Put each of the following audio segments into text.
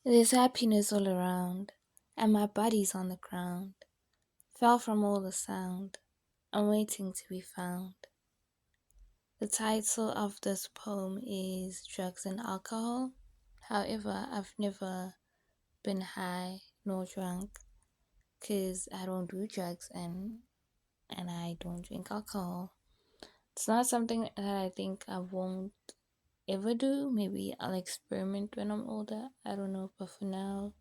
There's happiness all around, and my body's on the ground. Fell from all the sound, I'm waiting to be found. The title of this poem is Drugs and Alcohol. However, I've never been high nor drunk because I don't do drugs and I don't drink alcohol. It's not something that I think I won't ever do. Maybe I'll experiment when I'm older. I don't know, but for now,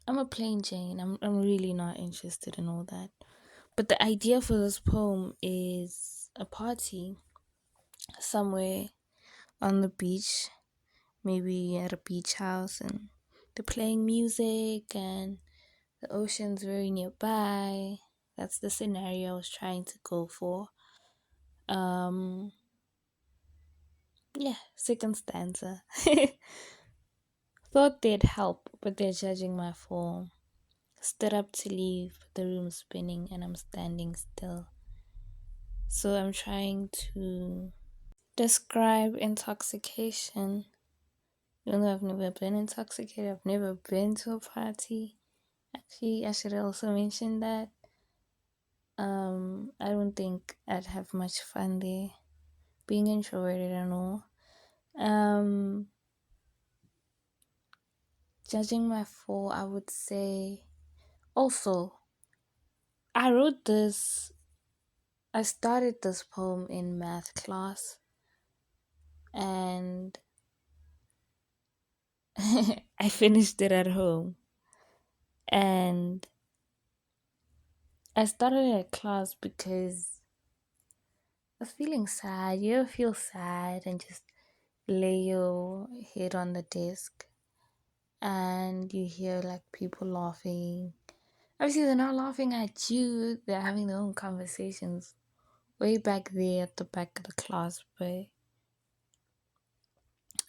I'm a plain Jane. I'm really not interested in all that. But the idea for this poem is a party somewhere on the beach, maybe at a beach house, and they're playing music and the ocean's very nearby. That's the scenario I was trying to go for. Um yeah, second stanza. Thought they'd help, but they're judging my form. Stood up to leave, but the room's spinning and I'm standing still. So I'm trying to describe intoxication. Even though I've never been intoxicated, I've never been to a party. Actually, I should also mention that. I don't think I'd have much fun there. Being introverted and all. Um, Judging my fall, I would say. Also, I wrote this. I started this poem in math class, and I finished it at home. And I started it at class because I was feeling sad. You ever feel sad and just lay your head on the desk and you hear like people laughing? Obviously, they're not laughing at you, they're having their own conversations way back there at the back of the class. But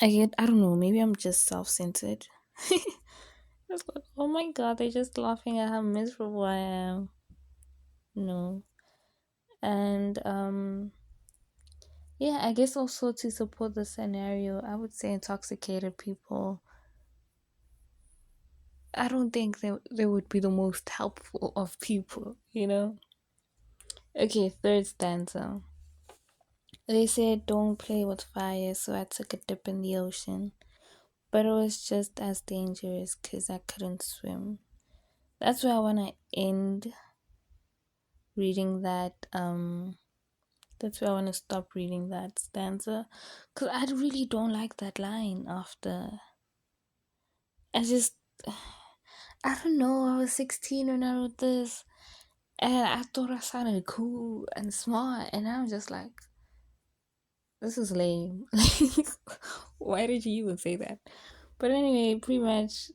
I don't know, maybe I'm just self centered. It's like, oh my god, they're just laughing at how miserable I am. No. And yeah, I guess also to support the scenario, I would say intoxicated people. I don't think they would be the most helpful of people, you know? Okay, third stanza. They said don't play with fire, so I took a dip in the ocean. But it was just as dangerous because I couldn't swim. That's where I want to end reading that. That's where I want to stop reading that stanza because I really don't like that line after. I just, I don't know. I was 16 when I wrote this, and I thought I sounded cool and smart, and I'm just like, this is lame. Like, why did you even say that? But anyway, pretty much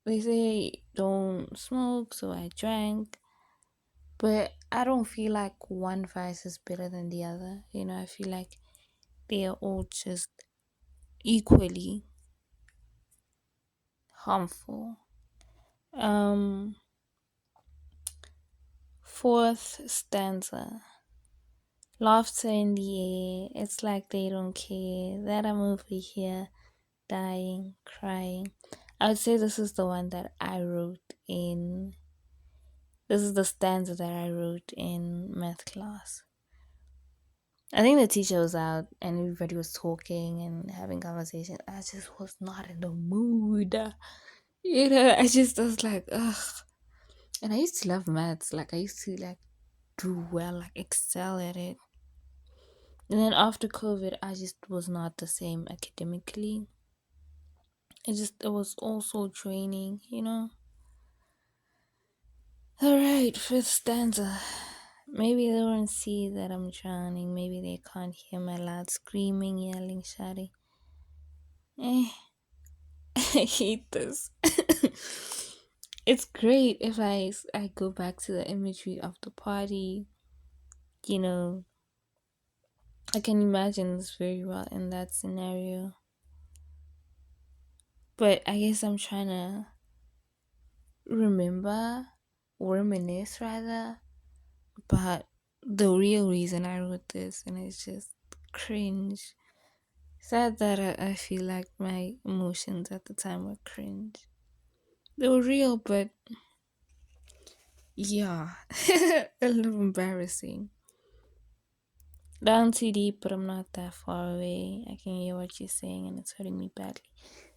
they say don't smoke, so I drank. But I don't feel like one vice is better than the other. You know, I feel like they are all just equally harmful. Um, Fourth stanza. Laughter in the air. It's like they don't care that I'm over here dying, crying. I would say this is the one that I wrote in. This is the stanza that I wrote in math class. I think the teacher was out and everybody was talking and having conversation. I just was not in the mood. You know, I just was like, ugh. And I used to love maths. Like I used to like do well, like excel at it. And then after COVID, I just was not the same academically. It was also draining, you know. All right, fifth stanza. Maybe they won't see that I'm drowning. Maybe they can't hear my loud screaming, yelling, shouting. Eh, I hate this. It's great if I go back to the imagery of the party. You know, I can imagine this very well in that scenario. But I guess I'm trying to remember, or reminisce rather, but the real reason I wrote this, and it's just cringe. Sad that I feel like my emotions at the time were cringe. They were real, but yeah, a little embarrassing. Down too deep, but I'm not that far away. I can hear what you're saying, and it's hurting me badly.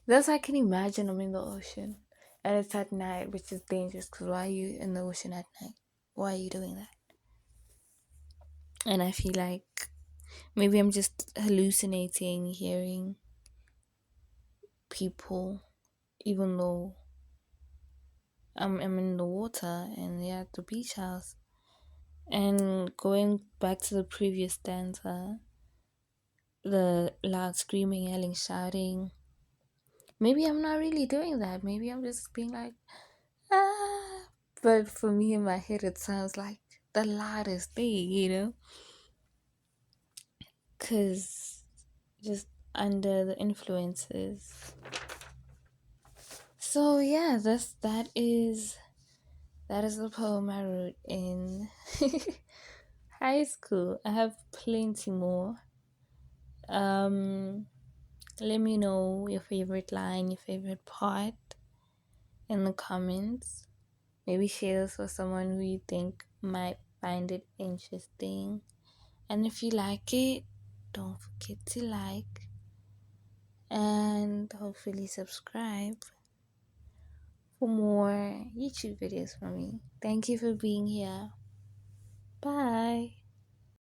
Thus, I can imagine I'm in the ocean, and it's at night, which is dangerous. Because why are you in the ocean at night? Why are you doing that? And I feel like maybe I'm just hallucinating, hearing people, even though I'm in the water and they're at the beach house. And going back to the previous stanza, the loud screaming, yelling, shouting. Maybe I'm not really doing that. Maybe I'm just being like, ah. But for me in my head, it sounds like the loudest thing, Because just under the influences. So yeah, that is the poem I wrote in high school. I have plenty more. Um, Let me know your favorite line, your favorite part in the comments. Maybe share this with someone who you think might find it interesting. And if you like it, don't forget to like and hopefully subscribe for more YouTube videos from me. Thank you for being here. Bye.